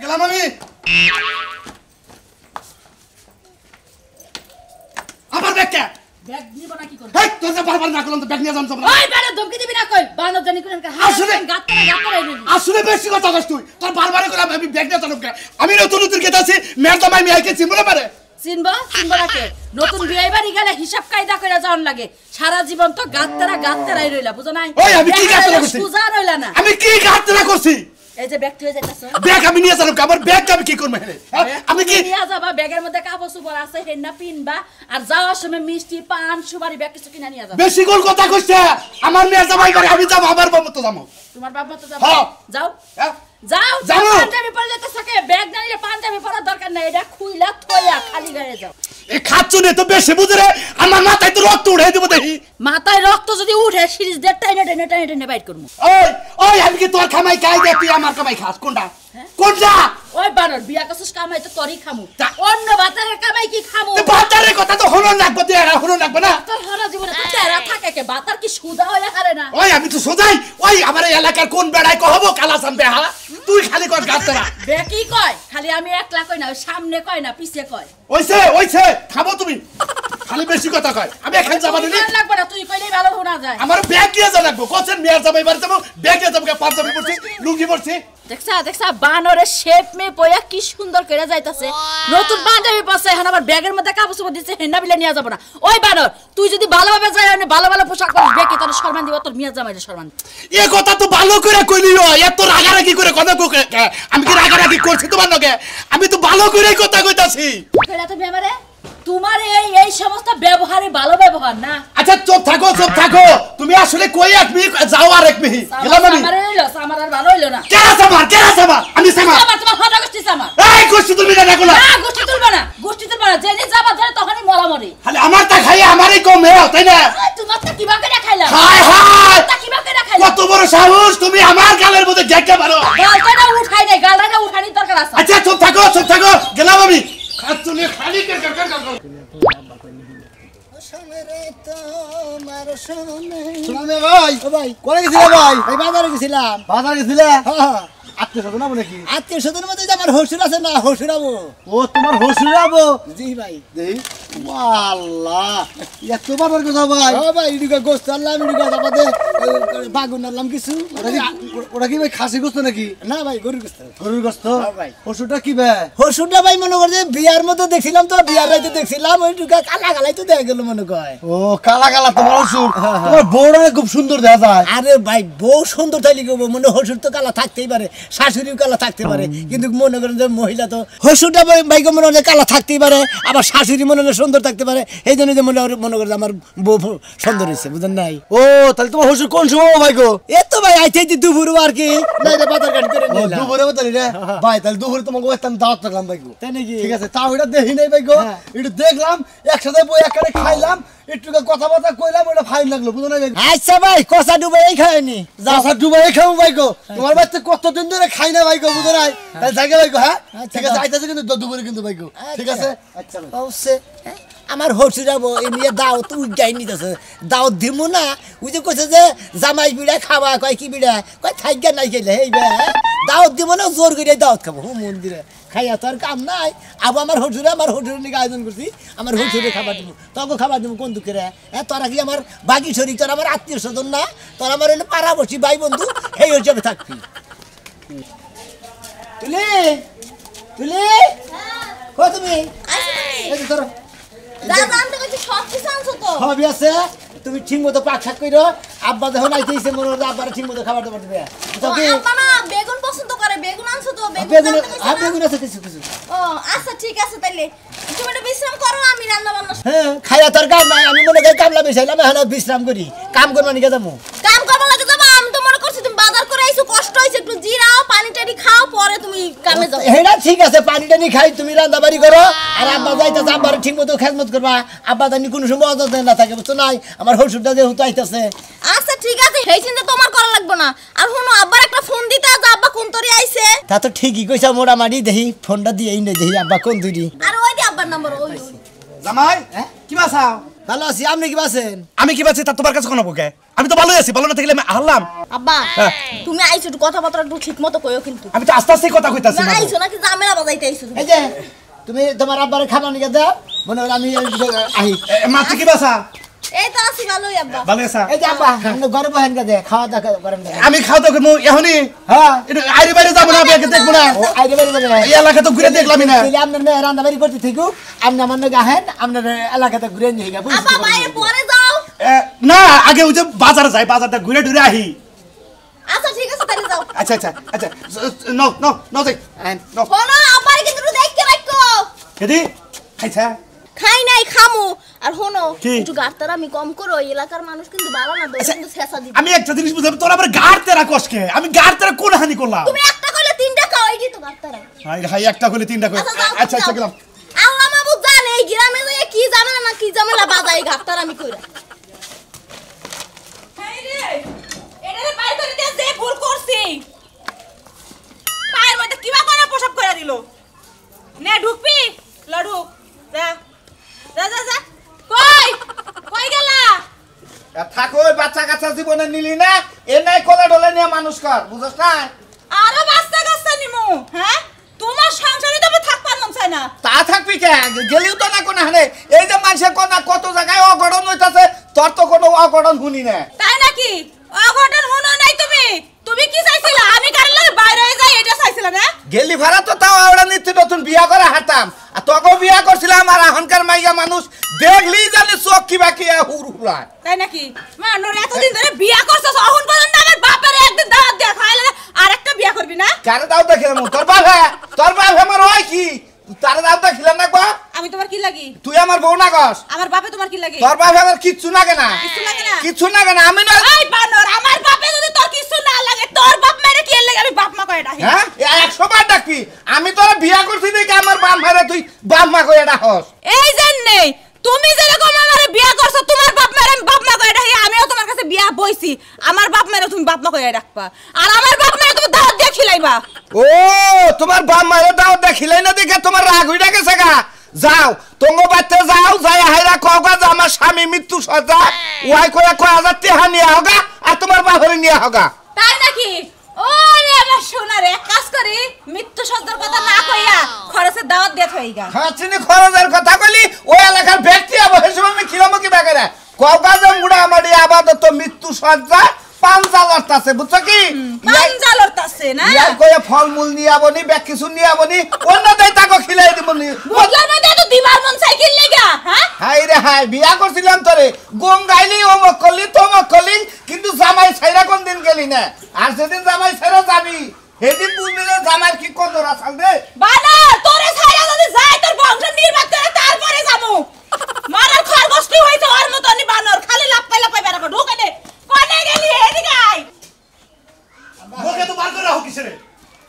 গেলাম আমি। আমার ব্যাগ কে? ব্যাগ নিব না কি করব? এই তোর যে বারবার না করলাম তো ব্যাগ নিয়ে যাম তোমরা। ওই বেড়ে ধমকি দিবি না কই? বানর জানি কোন কা আসলে গাত্তা রাইলি। আসলে বেশি কথা কস তুই। তোর বারবার কইলাম আমি ব্যাগ নিয়ে যাম কে? আমি নতুন নতুন কেতা আছি, মেয়ের জামাই মিয়াকে চিনবো না পারে। চিনবো রাকে। নতুন বিয়ে বাড়ি গেলে হিসাব কায়দা কইরা যাওন লাগে। সারা জীবন তো গাত্তারাই রইলা, বুঝো নাই? ওই আমি কি গাত্তারা করছি? সুজা রইলা না। আমি কি গাত্তারা করছি? এই যে ব্যাগ তুই যাইতাছ। ব্যাগ আমি নিয়ে যাম, আমার ব্যাগ আমি কি করব হেলে? আমি কি নিয়ে যাবা? ব্যাগের মধ্যে কাপড় চোপড় আছে, হেন্না পিনবা আর যাওয়ার সময় মিষ্টি পান সুপারি ব্যাগ কিছু কিনা নিয়ে যাবা। বেশি গোল কথা কইছে। আমার মেয়ের জামাই বাড়ি আমি যাব, আমার বাবা তো যাবো। তোমার বাবা তো যাবে। হ্যাঁ। যাও হ্যাঁ যাও। যাবো। পাঞ্জাবি পরে যেতে থাকে, ব্যাগ না নিলে পাঞ্জাবি পরার দরকার নাই। এটা খুইলা থইয়া খালি গায়ে যাও। এ খাচ্ছুনে তো বেশি বুঝে রে, আমার মাথায় তো রক্ত উড়াই দেব দেখি। মাথায় রক্ত যদি উঠে সিরিজ দে টাইনে বাইট করমু। ওই ওই আমি কি তোর খামাই খাই দে, তুই আমার খামাই খাস কোনটা? কোনটা? ওই বানর বিয়া করছিস কামাই তো তোরই খামু। অন্য বাতারের কামাই কি খামু? তুই বাতারের কথা তো হলো লাগবে, তুই আর হলো লাগবে না। তোর সারা জীবনে তো তেরা থাকে কে? বাতার কি সুদা হয়ে হারে না? ওই আমি তো সোজাই ওই আমার এলাকার কোন বেড়ায় কহব কালাসাম বেহা, তুই খালি কর গাছরা। বে কি কয়? খালি আমি একলা কই না, ওই সামনে কয় না পিছে কয়। ওইছে খাবো তুমি, খালি বেশি কথা কয়। আমি এখানে যাবা দিলি লাগবে না, তুই কইলেই ভালো শোনা যায়। আমার ব্যাগ নিয়ে যা লাগবো। কোচেন মেয়ার যাবে এবারে যাবো, ব্যাগ নিয়ে যাবো, পাঞ্জাবি পরছি, লুঙ্গি পরছি। দেখছা বানরের শেপ মে বইয়া কি সুন্দর করে যাইতাছে। নতুন পাঞ্জাবি পরছে, এখন আবার ব্যাগের মধ্যে কাপড় চোপড় দিচ্ছে, হেন্না বিলে নিয়ে যাবো না। ওই বানর তুই যদি ভালোভাবে যাই ভালো ভালো পোশাক পরিস, ব্যাগে তোর সম্মান দিব, তোর মিয়া জামাইরে সম্মান। এ কথা তো ভালো করে কইলিও, এত রাগারাগি করে কথা আমি কি রাগারাগি করছি তোমার লগে? আমি তো ভালো করে কথা কইতাছি। কইলা তুমি আমারে? তোমার এই সমস্ত ব্যবহারে ভালো ব্যবহার না। আচ্ছা চুপ থাকো। তুমি আসলে কই একমি যাও আর একমি গেলাম আমি। আমার আর ভালো হইলো না। কেরা সামার আমি সামার। তোমার হদা গোষ্ঠী সামার। এই গোষ্ঠী তুমি না ডাকলা। না গোষ্ঠী তুলবা না। যেনি যাবা ধরে তখনই মরা মরি। খালি আমার তা খাই আমারই কম হেও তাই না? তোমার তা কিবা করে খাইলা? হায় হায় তা কিবা করে খাইলা? কত বড় সাহস, তুমি আমার গালের মধ্যে ঢেকে মারো। গালটা উঠাই দে, গালটা উঠানি দরকার আছে। আচ্ছা চুপ থাকো গেলাম আমি। খাচ্ছুনি খালি কর শোনাবে ভাই। ও ভাই কোনে গেছিলে ভাই? ভাই বাজারে গেছিলাম। বাজারে গেছিলে? হ্যাঁ। আত্মীয় স্বজন নাবো নাকি? আত্মীয় স্বজনের মধ্যে আমার হসুর আছে না, হসুর আবো। ও তোমার হসুর আবো? জি ভাই। দেই আল্লাহ এত বাবার কথা ভাই। ও ভাই ইডিকা গোস্ত আনলাম, ইডিকা আমাদের বাগুন আনলাম কিছু। ওটা কি ভাই খাসি গোস্ত নাকি? না ভাই গরুর গোস্ত। গরুর গোস্ত? হ্যাঁ ভাই। হসুরটা কি ভাই? হসুরটা ভাই মনে করে বিয়ার মধ্যে দেখছিলাম তো, বিয়ার রাইতে দেখছিলাম, ওই টুকা কালা কালাই তো দেখা গেল মনে কয়। ও কালা কালা তোমার হসুর। তোমার বউটা খুব সুন্দর দেখা যায়। আরে ভাই বউ সুন্দর তাইলে কি মনে হসুর তো কালা থাকতেই পারে, শাশুড়িও কালা থাকতে পারে, কিন্তু মনে করেন যে মহিলা তো হসুরটা ভাই মনে হয় কালা থাকতেই পারে, আবার শাশুড়ি মনে হয় সুন্দর থাকতে পারে। এই জন্য যে মনে করে আমার বউ সুন্দর হয়েছে, বুঝলেন নাই? ও তাহলে তোমার হসুর কোন সময় ভাই গো? এ তো ভাই আইতে দুপুর আর কি নাই রে বাজার ঘাট করে নিলাম। দুপুরে বতালি রে ভাই, তাহলে দুপুরে তোমাকে আমি দাওয়াত রাখলাম ভাই গো। তাই নাকি? ঠিক আছে, তাও এটা দেখি নাই ভাই গো, এটা দেখলাম একসাথে বই একখানে খাইলাম, একটু কথাবার্তা কইলাম, ওটা ফাইন লাগলো, বুঝো না? আচ্ছা ভাই কষা ডুবাই খাইনি, কষা ডুবাই খাবো ভাই গো। তোমার বাচ্চা কতদিন ধরে খাই না ভাই গো, বুঝো নাই? তাহলে জায়গা ভাই গো। হ্যাঁ ঠিক আছে, আইতাছে কিন্তু দুপুরে কিন্তু ভাই গো। ঠিক আছে আচ্ছা অবশ্যই। আমার হসুরাবো এমনি দাওয়াত উজ্জাই নিতেছে, দাওয়াত দিব না। ওই যে কইছে যে জামাই বিড়া খাওয়া, কয় কি বিড়া, কয় থাইগা নাই খেলে এই দাওয়াত দিব না, জোর করে দাওয়াত খাবো মন্দিরে খাইয়া তো আর কাম নাই। আবার আমার হসুরের নিকে আয়োজন করছি, আমার হসুরে খাবার দিব, তোকে খাবার দিব কোন দুঃখের? হ্যাঁ তোরা কি আমার বাকি শরীর, তোর আমার আত্মীয় স্বজন না, তোর আমার হলো পাড়াবসি ভাই বন্ধু, এই হিসাবে থাকবি। তুলি তুলি কই তুমি? এই ধরো সবই আছে, তুমি ঠিক মতো পাক শাক করো। আব্বা যখন আইতেছে মনে হচ্ছে আব্বার ঠিক মতো খাবার দাবার দিবে। বেগুন পছন্দ করে, বেগুন আনছো তো? বেগুন আছে কিছু কিছু। ও আচ্ছা ঠিক আছে, তাইলে তুমি একটু বিশ্রাম করো, আমি রান্না বান্না। হ্যাঁ খাইয়া তোর কাম নাই, আমি মনে করি কামলা বেসাইলাম, এখন বিশ্রাম করি, কাম করবো নিকে যাবো। কাম করবো লাগে যাবো? আমি তো মনে করছি তুমি বাজার করে আইছো, কষ্ট হয়েছে, একটু জিরাও পানি টানি খাও, পরে তুমি কামে যাও। হ্যাঁ ঠিক আছে, পানি টানি খাই, তুমি রান্না বাড়ি করো, আর আব্বা যাইতেছে আব্বার ঠিক মতো খেজমত করবা। আব্বা জানি কোনো সময় অযত্ন না থাকে, বুঝছো নাই? আমার হসুরটা যেহেতু আইতেছে। আচ্ছা ঠিক আছে, সেই চিন্তা তোমার করা লাগবে না। আর শুনো আব্বার একটা ফোন দিতে, আব্বা কোন তরি আইছে। তা তো ঠিকই কইছা, মোটামাটি দেখি ফোনটা দিয়েই নেই, দেখি আব্বা কোন তুই। আর ওই দি আব্বার নাম্বার, ওই জামাই কি বাসাও? ভালো আছি, আপনি কি আছেন? আমি কি বাসি তা তোমার কাছে কোন বকে? আমি তো ভালোই আছি, ভালো না থাকলে আমি হারলাম। আব্বা তুমি আইছো একটু কথাবার্তা একটু ঠিক মতো কইও কিন্তু। আমি তো আস্তে আস্তে কথা কইতাছি। না আইছো নাকি ঝামেলা বাজাইতে আইছো? এই যে তুমি তোমার আব্বারে খাবার নিয়ে দাও, মনে হয় আমি আহি। মা কি বাসা? এই তো আছি ভালোই আব্বা। ভালো আছে? এই যে আব্বা আমরা ঘরে বহেন গে খাওয়া দাওয়া করেন না। আমি খাওয়া দাওয়া করবো এখনই। হ্যাঁ একটু আইরে বাইরে যাবো না, বেকে দেখবো না। ও আইরে বাড়ি যাবে। এই এলাকা তো ঘুরে দেখলামই না। তাহলে আপনার মেয়ে রান্না বাড়ি করতে থাকো, আপনি আমার নাকি আহেন, আপনার এলাকাতে ঘুরে নিয়ে গা। আব্বা বাইরে পরে যাও। না আগে ওই যে বাজারে যাই, বাজারটা ঘুরে ঘুরে আহি। আচ্ছা ঠিক আছে তাহলে যাও। আচ্ছা আচ্ছা আচ্ছা নো নো নো যাই নো। শোনো আব্বারে কিন্তু একটু দেখতে রাখো। কেদি খাইছা? খাই নাই খামু। আর শোনো কি? একটু গাড়তার আমি কম করো, এই এলাকার মানুষ কিন্তু ভালো না, দোষ কিন্তু ছেঁচা দিবে। আমি একটা জিনিস বুঝলাম, তোর আবার গাড় তেরা কষ্টকে। আমি গাড় তেরা কোন হানি করলাম? তুমি একটা কইলে তিনটা খাও, এই যে তো গাড়তারা। হাই হাই একটা কইলে তিনটা কই। আচ্ছা আচ্ছা গেলাম। আল্লাহ মাহবুব জানে এই গ্রামে যে কি ঝামেলা না কি ঝামেলা বাজাই গাড়তার আমি কইরা। হাই রে এটারে বাইর করে দিয়ে যে ভুল করছি, পায়ের মধ্যে কিবা করে প্রসাব করে দিল। নে ঢুকবি লড়ু যা যা যা যা। কই কই গেলা? থাকো বাচ্চা কাচ্চা জীবনে নিলি না, এ নাই কোলে ডলে নিয়ে মানুষ কর, বুঝছ না? আরো বাচ্চা কাচ্চা নিমু, হ্যাঁ? তোমার সংসারে তো আমি থাকবার মন চাই না। তা থাকবি কে? গেলিও তো না কোন হানে। এই যে মানুষের কোনা কত জায়গায় অঘটন হইতাছে, তোর তো কোনো অঘটন শুনি না। তাই নাকি? অঘটন হনো নাই তুমি? তুমি কি চাইছিলা? আমি কার লাগে বাইরে হয়ে যাই এটা চাইছিলা না? গেলি ভাড়া তো তাও আমরা নিত্য নতুন বিয়া করে হাঁটাম, আর তোকেও বিয়া করছিলাম। আর এখনকার মাইয়া মানুষ দেখলি জানি চোখ কিবা কি হুড়। তাই নাকি? মানুষ এতদিন ধরে বিয়া করছস, অহন পর্যন্ত আমার বাপের একদিন দাওয়াত দিয়া খাইলে আর একটা বিয়া করবি না? কারে দাও দেখিলাম? তোর বাপ আমার হয় কি? তারে দাও দেখিলাম না গো? আমি তোমার কি লাগি? তুই আমার বউ না গস? আমার বাপে তোমার কি লাগে? তোর বাপ আমার কিচ্ছু লাগে না। কিছু লাগে না? কিচ্ছু লাগে না। আমি না এই বানর, আমার বাপে যদি তোর কিছু না লাগে, তোর বাপ মেরে কি লাগে? আমি বাপ মা কয়ে ডাকি। হ্যাঁ 100 বার ডাকবি। আমি তোরা বিয়া করছি দেখে আমার বাপ মারে তুই বাপ মা কয়ে ডাকস। এই জন্যে তুমি যেরকম আমারে বিয়া করছো, তোমার বাপ মারে আমি বাপ মা কয়ে ডাকি। আমিও তোমার কাছে বিয়া বইছি, আমার বাপ মারে তুমি বাপ মা কয়ে ডাকবা, আর আমার বাপ মারে তুমি দাওয়াত দিয়ে খিলাইবা। ও তোমার বাপ মারে দাও দেখিলাই না দেখে তোমার রাগ হইয়া গেছে গা। যাও তোমো বাড়তে যাও, যাই হাইরা কওগা যে আমার স্বামী মৃত্যু সজ্জা, ওয়াই কয়া 1000 টাকা নিয়ে হোগা, আর তোমার বাপরে নিয়ে হোগা। তাই নাকি? ওরে আমার সোনারে, এক কাজ করি, মৃত্যু সজ্জার কথা না কইয়া খরচের দাওয়াত দিয়ে থইগা। খাচ্ছিনি খরচের কথা কইলি, ওই এলাকার ব্যক্তি আবার সময় আমি খিলামুখি বেগারে কওগা যে মুড়া আমার আপাতত মৃত্যু সজ্জা 5000 আছে, বুঝছো কি? পাঞ্জালর তাছে না? ইয়ার কয়ে ফলমূল নিয়ে আবনি, ব্যাগ কিছু নিয়ে আবনি, অন্য দেই তাকে খিলাই দিবনি। বুঝলাম না, তো দিবার মন সাইকেল লাগা, হ্যাঁ? হাই রে হাই, বিয়া করছিলাম তোরে, গম গাইলি অমক করলি তমক করলি, কিন্তু জামাই ছাইরা কোন দিন গেলি না। আর যেদিন জামাই ছাইরা যাবি সেদিন বুঝলি যে জামাইর কি কদর আসাল রে। বানা তোরে ছাইরা যদি যাই তোর বংশ নির্বাক করে তারপরে যামু। মারার খরগোশটি হইছে ওর মতনি বানর, খালি লাপাই লাপাই বেরা কর। ঢোকে দে, কোনে গেলি এদিকে আই। মুখে তো বার করে রাখো কিসেরে?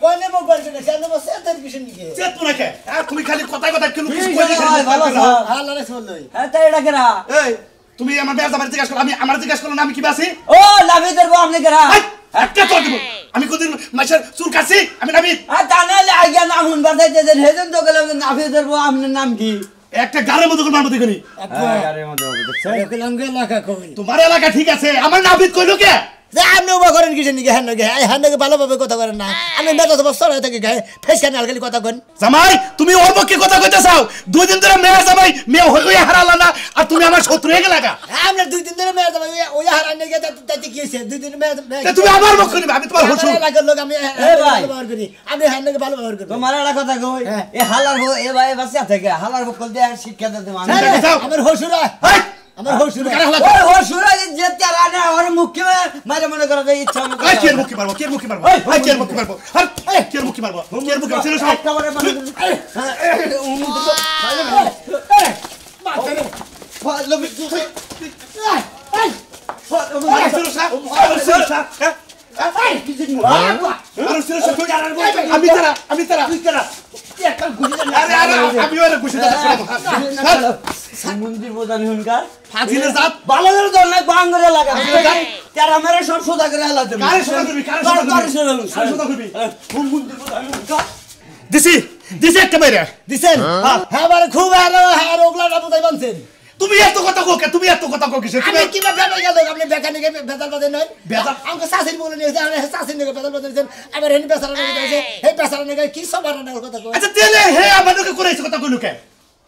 কোনে মুখ বার করে কেন বসে তোর কিছু নিকে? চেত না কে? তুমি খালি কথায় কথায় কেন কিছু কি কইলি? হয় ভালো আছে? আল্লাহ রাসূল লই। হ্যাঁ তাই এটা কেরা? এই তুমি আমার বেয়ার জামাই জিজ্ঞাসা করো, আমি আমার জিজ্ঞাসা করলো না আমি কি বাসি? ও লাভি ধরবো আপনি কেরা? একটা তো দিব। আমি কোনদিন মাছের চুল কাটছি? আমি নামি আর তানালে আইয়া নাম হুন বাজাইতে যে হেজন তো গেলাম নাভি ধরবো আপনার নাম কি? একটা গারের মতো করে মারবো দেখুনি। গারের মধ্যে দেখছেন? দেখলাম গে এলাকা কই। তোমার এলাকা ঠিক আছে, আমার নাবিদ কইলো কে? যে আপনি উবা করেন কিছু নিকে হ্যাঁ নাকি? হ্যাঁ নাকি ভালোভাবে কথা করেন না? আমি মেটা তো বস্তর হয়ে থাকি গায়ে ফেস কেন আলকালি কথা কন? জামাই তুমি ওর পক্ষে কথা কইতে চাও? 2 দিন ধরে মেয়ে জামাই মেয়ে হইয়া হারালা না, আর তুমি আমার শত্রু হয়ে গেলা গা। আমরা 2 দিন ধরে মেয়ে যাবে ওই হারান নিয়ে তাতে কি হইছে? 2 দিন মেয়ে তা তুমি আমার পক্ষ নিবে, আমি তোমার হুজুর। এলাকার লোক আমি ভালো ব্যবহার করি, আমি হ্যাঁ নাকি ভালো ব্যবহার করি। তোমার একটা কথা কই, এ হালার বউ এ ভাই বাচ্চা থেকে হালার বউ কল দিয়ে শিক্ষা দিতে মানে আমার হসুরা হেই আমার হসুরা ওই ও সুরা যে তারা না ওর মুখে মারে মনে করে যে ইচ্ছা মতো এই কের মুখি মারবো, কের মুখি মারবো, এই কের মুখি মারবো, এই কের মুখি মারবো, কের মুখি মারবো, ছেলে সব একেবারে মানে আমি তারা আরে আরে আমি ওরে খুশি মন্দির বোঝানি হুনকার ফাজিলে জাত ভালো করে দল নাই বাঙ্গরে লাগা তারা মেরে সব সোজা করে হালাতে কারে সোজা করবি, কারে সোজা করবি, কারে সোজা করবি। মন্দির বোঝানি হুনকার দিছি একটা বাইরে দিছেন? হ্যাঁ বারে খুব আর ওগলা বুঝাই বানছেন। তুমি এত কথা কও কে তুমি এত কথা কও কিসে আমি কি ব্যাপার গেল আপনি মেকানিকে বেতাল বাজে নয় বেতাল? আমাকে শাসির বলে নিয়েছে আমি শাসির নিয়ে বেতাল বাজেছেন আবার হেন বেসারা নিয়ে গেছে এই বেসারা নিয়ে কি সব বানানোর কথা কই আচ্ছা তেলে হে আমাদেরকে করেছে কথা কইলো কে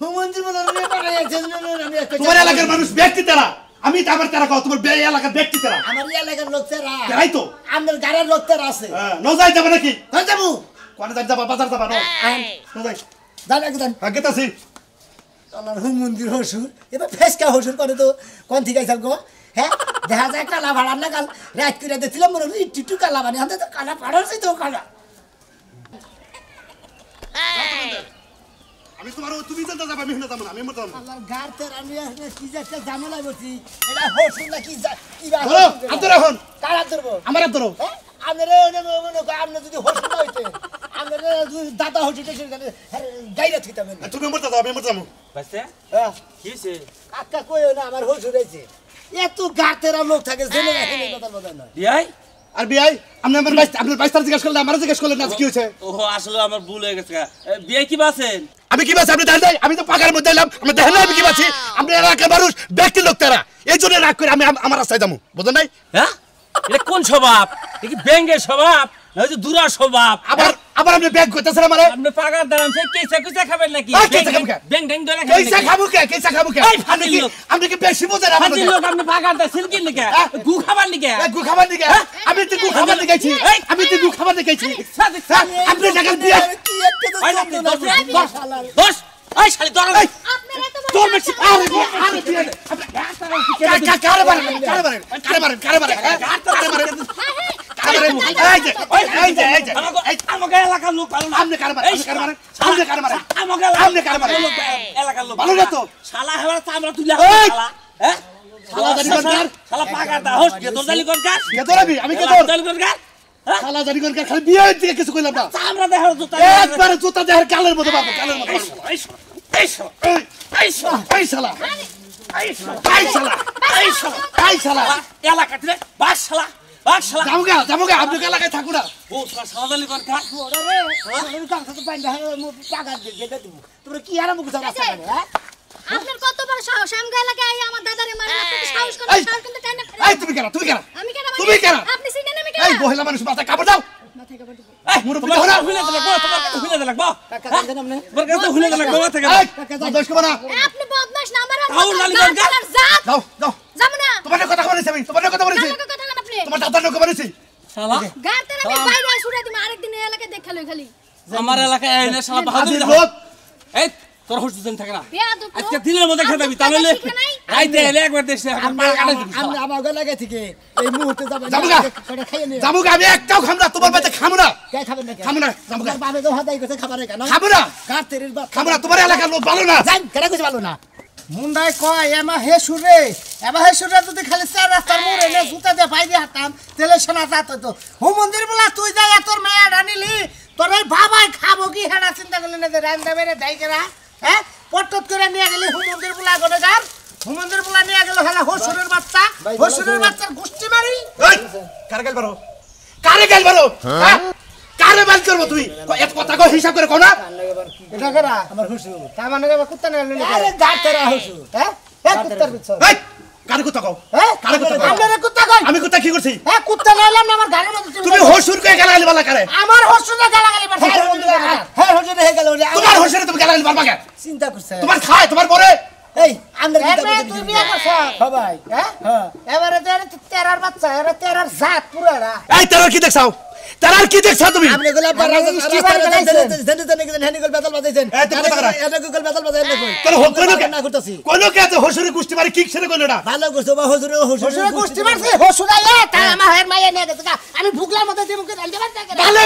হুমন্ত্রী বলে নিয়ে পারে আমি একটা তোমার এলাকার মানুষ ব্যক্তি তারা আমি তো আমার তারা কও তোমার এলাকার ব্যক্তি তারা আমার এলাকার লোক তারা তাই তো আমার গাড়ির লোক তারা আছে ন যাই যাবে নাকি হ্যাঁ যাবো কোনে যাবা বাজার যাবা ন যাই জান একদম আগে তাছি আল্লাহর হুমন্ত্রী হসুর এবার ফেসকা হসুর করে তো কোন থেকে আইছাল গো হ্যাঁ দেখা যায় কালা ভাড়া না কাল রাত করে দেখছিলাম মনে হলো একটু কালা মানে হাতে তো কালা পাড়াচ্ছি তো কালা আমি তোমার তুমি জানতে যাবা আমি যাবো না আমি মরতাম আল্লাহর গাড়তের আমি কি যে একটা ঝামেলা করছি এটা হসুর না কি ধরো আদর এখন কারা ধরবো আমার ধরো আপনারা আপনি যদি হসুর না হইতে আপনারা দাদা হসুর গাইরা থিতাম তুমি মরতে যাও আমি মরতাম কিছে কাকা কই না আমার হসুর হয়েছে এত গাড়তের লোক থাকে জেনে রাখেন কথা বলেন না বিয়াই আর বিয়াই আপনি আমার আপনার 22 তারিখ জিজ্ঞাসা করলেন আমারও জিজ্ঞাসা করলেন না কি হয়েছে ওহো আসলে আমার ভুল হয়ে গেছে বিয়াই কি বাসেন আমি কি বাছি আপনি দেখেন নাই আমি তো পাকার মধ্যে এলাম আমি দেখেন নাই আমি কি বাছি আপনি এলাকার মানুষ ব্যক্তি লোক তারা এই জন্য রাগ করে আমি আমার রাস্তায় যাবো বুঝলেন নাই হ্যাঁ এটা কোন স্বভাব এটা কি ব্যাঙ্গের স্বভাব না হচ্ছে দুরা স্বভাব আবার আপনি ব্যাগ করতেছেন আমারে আপনি পাগার দাঁড়ান সে কেসা কেসা খাবেন নাকি এই কেসা খাবো কে? ব্যাং ড্যাং ধরে খাবেন কেসা খাবো কে কেসা খাবো কে এই ফাজিল লোক। আপনি কি বেশি বোঝেন আমাদের ফাজিল লোক আপনি পাগার দা সিলকিন নাকি গু খাবার নাকি গু খাবার দিকে আমি তো গু খাবার দিকেছি আমি তো গু খাবার দিকেছি আপনি দেখেন বিয়া কি একটা তো ওই শব্দ দোষ না দোষ দোষ ওই শালি দরজ আপনারা তো তোর বেশি আরে বিয়া কারে মারেন আমাকে এলাকার লোক ভালো না আপনি কারে মারেন এলাকার লোক ভালো না তো শালা হেওয়া আমরা তুইলা এই! শালা হ্যাঁ শালা জানি কোন কার? শালা পাগার দা হোস কে তোর জালি কোন কাজ কে তোর আমি কে তোর জালি কোন কাজ শালা জানি কোন কার খালি বিয়ে দিকে কিছু কইলাম না আমরা দেখার তো একবার জুতা দেহের কালের মতো বাবু কালের মতো এই শালা এই শালা এলাকাতে বাস শালা যাবো আপনি এলাকায় থাকো না ও শালা জালি কোন কাজ তোমরা কি আরাম করছো রাস্তা করে হ্যাঁ আপনার কত বড় সাহস আমগা এলাকায় আইয়া আমার দাদারে মারেন আপনি কি সাহস করেন এই! সাহস কিন্তু তাই না এই তুমি কেন আমি কেন তুমি কেন? আপনি চিনেন আমি কেন এই মহিলা মানুষ মাথায় কাপড় দাও মাথায় কাপড় দিব মুরব্বি তোমার দাও না হুইলে লাগবো তোমার হুইলে লাগবো কাকা জানেন আপনি তোমার কাছে হুইলে লাগবো থেকে এই দোষ করো না আপনি বদমাশ না আমার তাও লালি কোন কাজ? জাত দাও যাবো না তোমার কথা বলেছি আমি তোমার কথা বলেছি কালকে কথা বলেন আপনি তোমার দাদার লোক বলেছি শালা গাড়তে আমি বাইরে ছুড়ে দিম আরেকদিন এই এলাকায় দেখা লই খালি আমার এলাকায় আইলে শালা বাহাদুরি হাজির দেখো লোক এই তোর হোস দিন থাকে না বেয়াদব লোক। আজকে দিনের মধ্যে খেতে দিবি তাহলে রাইতে এলে একবার দেশে পাল কাটা দিবি আমি আমার লাগে থেকে এই মুহূর্তে যাবেন যাবো গা। কটা খেয়ে নিয়ে যাবো আমি একটাও খাম না তোমার বাড়িতে খাবো না কে খাবেন না খাবো না যাবো তোমার বাবা তো হাতাই করতে খাবারে কেন খাবো না গাড়তের বাপ খাবো না তোমার এলাকার লোক ভালো না জান কেন কিছু ভালো না মুন্ডাই কয় এমা হে সুরে যদি খালি চার রাস্তার মোড়ে নে জুতা দিয়ে পাই দিয়ে হাঁটতাম তেলে সোনা যাত হতো হো মন্দির বলা তুই যাই তোর মেয়ে আনিলি তোর ওই বাবাই খাবো কি হেনা চিন্তা করলি না যে রান্দা বেড়ে দাই কেরা হ্যাঁ পট্টত করে নিয়ে গেলি হো মন্দির বলা করে যার হো মন্দির বলা নিয়ে গেল হেলা হসুরের বাচ্চার গোষ্ঠী মারি এই কারে গেল বারো হ্যাঁ? কারে বাল করবো তুই এত কথা কো হিসাব করে কো না এটা করা আমার হসুর তা মানে কুত্তা না আরে গাতেরা হসুর হ্যাঁ হ্যাঁ কুত্তার পিছন এই কারে কথা কও হ্যাঁ কারে কথা কও আপনারা কুত্তা কই আমি কথা কি করছি হ্যাঁ কুত্তা নাইলাম না আমার গালের মধ্যে তুমি হসুর কে গালাগালি বালা করে আমার হসুরে গালাগালি পাঠাই হ্যাঁ হসুরে হয়ে গেল তোমার হসুরে তুমি গালাগালি বারবা কে চিন্তা করছে তোমার খায় তোমার পরে এই আমরা চিন্তা করতে তুই বিয়ে করছ সবাই হ্যাঁ এবারে তেরার বাচ্চা এরা তেরার জাত পুরারা এই তার কি দেখছাও তার কি দেখছাও তুমি আপনি গোলাপ তোর হোক কইলো কে কইলো কে তো হসুরে কুষ্টি মারি কিক ছেড়ে কইলো না ভালো করছো বা হসুরে গোষ্ঠী মারছে হসুরাইয়া তাই আমার হের মাইয়া নিয়ে গেছে আমি ভুগলার মধ্যে দিয়ে মুখে রাখতে পারতে ভালো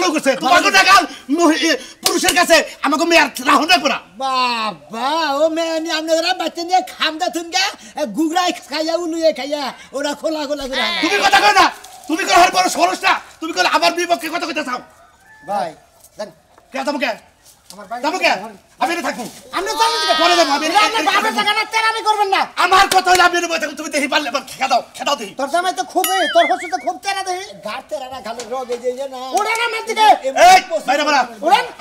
করছে তোমাকে টাকা পুরুষের কাছে আমাকে মেয়ার রাহুল না করা বাবা ও মেয়ে আপনারা বাচ্চা নিয়ে খামদা থুনগা গুগরাই খাইয়া উলুয়ে খাইয়া ওরা খোলা খোলা করে তুমি কথা কই না তুমি কই হর বড় সরস না তুমি কই আমার বিপক্ষে কথা কইতে চাও ভাই কে তোমাকে আমার ভাই যাবো কে আমি না থাকবো আমরা জানি না পরে যাবো আমি আপনার বাবার জায়গা না তেরামি করবেন না আমার কথা হইলে আপনি বই থাকুন তুমি দেখি পারলে খেদাও দেখি তোর জামাই তো খুবই তোর হচ্ছে তো খুব তেরা দেই গার তেরা না খালি রগে যে না ওরে না মের দিকে এই বাইরে বাড়া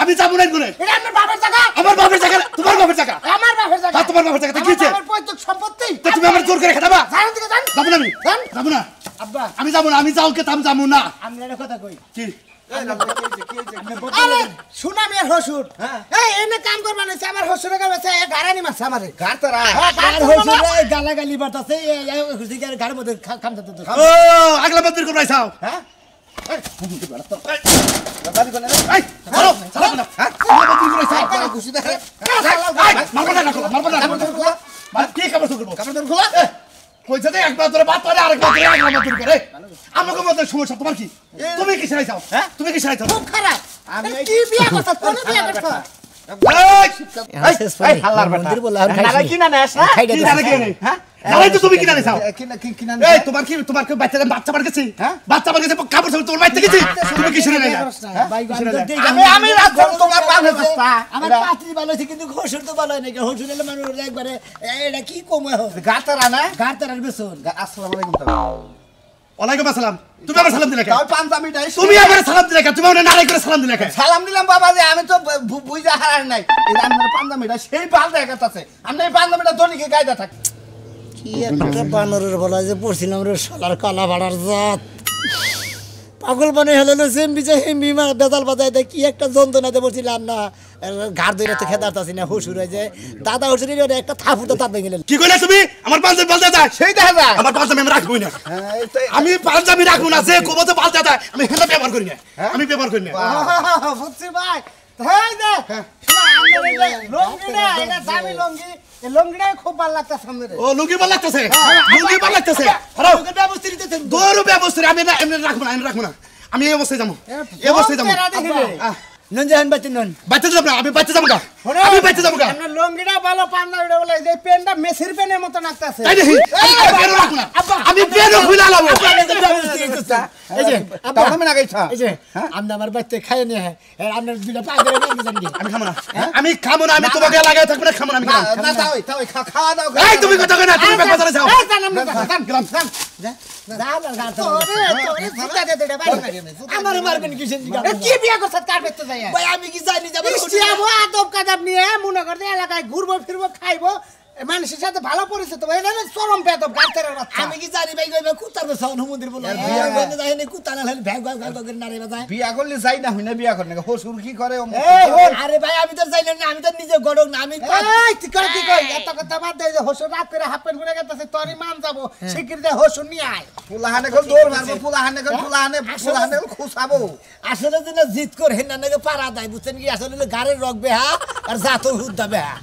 আমি যাবো না গুনে এটা আপনার বাবার জায়গা আমার বাপের জায়গা তোমার বাপের জায়গা আমার বাবার জায়গা তোমার বাবার জায়গা কি হচ্ছে আমার পৈতৃক সম্পত্তি তা তুমি আমার জোর করে খেদাবা জানেন থেকে জান যাবো না আমি যাবো না আব্বা আমি যাবো না আমি যাও কে আমি যাবো না আমি একটা কথা কই কি আরে সুনামি আর হসুর এই এনে কাম করবা না আমার হসুরে গাছে এ গারানি মাছ আমারে গাড়তারা আর হসুরে গালাগালি বাতাছে এই হসুরে গাড়ির মধ্যে খামতে তো ও আগলা মন্দির কোন রাইছাও হ্যাঁ এই চলো চলো না আগলা মন্দির কোন রাইছাও খুশি দেখে মারবা না মারবা কি খবর করব কাপড় খোলা কইছে যে একবার ধরে বাত করে আরেকবার ধরে আগলা মন্দির করে আমাকে মধ্যে সমস্যা তোমার কি তুমি কি চাইছাও হ্যাঁ তুমি কি চাইছাও খুব খারাপ আমি কি বিয়া করছ কোন বিয়া করছ এই হাল্লার বেটা মন্দির বলে আর নালা কি না নেস না খাইডা কি জানে কি নেই হ্যাঁ জানাই তো তুমি কি জানিস কিনা এই তোমার কি বাচ্চা বার গেছে হ্যাঁ? বাচ্চা বার গেছে কাপড় সব তোমার বাচ্চা গেছে তুমি কি শুনে নাই আমি রাত তোমার পাবে দস্তা আমার পাত্রী ভালো আছে কিন্তু হসুর তো ভালো নাই হসুর হলে মানুষ একবারে এটা কি কমে হবে গাড়তারা না গাড়তার বেসন আসসালামু আলাইকুম ওয়ালাইকুম আসসালাম তুমি আমার সালাম দিলে কেন তাও পাঞ্জাবিটাই তুমি আমার সালাম দিলে কেন তুমি আমার নারাই করে সালাম দিলে কেন সালাম দিলাম বাবা যে আমি তো বুঝা হারার নাই এই আপনার পাঞ্জাবিটা সেই পাল দেখাচ্ছে আমি এই পাঞ্জাবিটা দনিকে গাইদা থাক কি একটা বানরের বলা যে পড়ছিলাম রে শালার কালা ভাড়ার জাত পাগল বানাই হলো সেম বিজয় হেম বিমা বেতাল বাজায় দেয় কি একটা যন্ত্রণাতে বলছিলাম না ঘাড় ধরে তো খেদারতাছি না হুসুর হয়ে যায় দাদা হুসুরের একটা থাপুটা তাপ ভেঙে গেলেন কি কইলে তুমি আমার পাঞ্জাবি পাল্টে যায় সেই দেখা যায় আমার পাঞ্জাবি আমি রাখবই না হ্যাঁ, এই তো আমি পাঞ্জাবি রাখবো না যে কোবতে পাল্টে যায় আমি হেনা ব্যবহার করি না আমি ব্যবহার করি না বুঝছি ভাই হ্যাঁ দে লঙ্গিটা এটা দামি লঙ্গি এই লঙ্গিটা খুব ভালো লাগতেছে সামনে ও লুঙ্গি ভালো লাগতেছে লুঙ্গি ভালো লাগতেছে হ্যালো ব্যবস্থা দিতে দৌড় ব্যবস্থা আমি না এমনি রাখবো না আমি রাখবো না আমি এই অবস্থায় যাবো এই অবস্থায় যাবো নন যান বাতি নন বাচ্চা যাবো না আমি বাচ্চা যাবো না আমি বাচ্চা যাবো না আপনার লঙ্গিটা ভালো পান্নাটা বলে এই পেনটা মেসির পেনের মতো লাগতেছে তাই দেখি আমি বেরো রাখবো না আমি বেরো খুলে আলাবো এই যে তাও আমি না গাইছা এই যে আমরা আমার বাচ্চা খাই নিয়ে আপনার দুইটা পা ধরে নিয়ে জানি আমি খাবো না আমি খাবো না আমি তোমাকে লাগাই থাকবো না খাবো না আমি খাবো না। না তাও তাও খাওয়া দাও এই তুমি কথা কই না তুমি বেক কথা যাও আমার মারবেন কি সেন কি বিয়া করছ কার বেতে যাই ভাই আমি কি জানি যাব ইস্টিয়াবো আদব কাদাব নিয়ে মনে করতে এলাকায় ঘুরবো ফিরবো খাইবো মানুষের সাথে ভালো পরিচিত হবে এটা চরম পেদব গাছের বাচ্চা আমি কি জানি ভাই কইবা কুত্তার বসাও মন্দির বলে বিয়া করতে যাই না কুত্তা না হলে ভ্যাগ ভ্যাগ ভ্যাগ করে নারে বাজায় বিয়া করলে যাই না হই না বিয়া করে না হসুর কি করে আরে ভাই আমি তো জানি না আমি তো নিজে গড়ক না আমি এই তুই কর কি কই এত কথা বাদ দে যে হোসুর রাত করে হাফ প্যান্ট পরে গেছে তোরই মান যাবো শিগগির দে হোসুর নিয়ে আয় ফুলাহানে কল দৌড় মারবো ফুলাহানে কল খুসাবো আসলে যেন জিত করে না নাকি পারা দেয় বুঝছেন কি আসলে গাড়ির রক বেহা আর জাতর হুদ্দা বেহা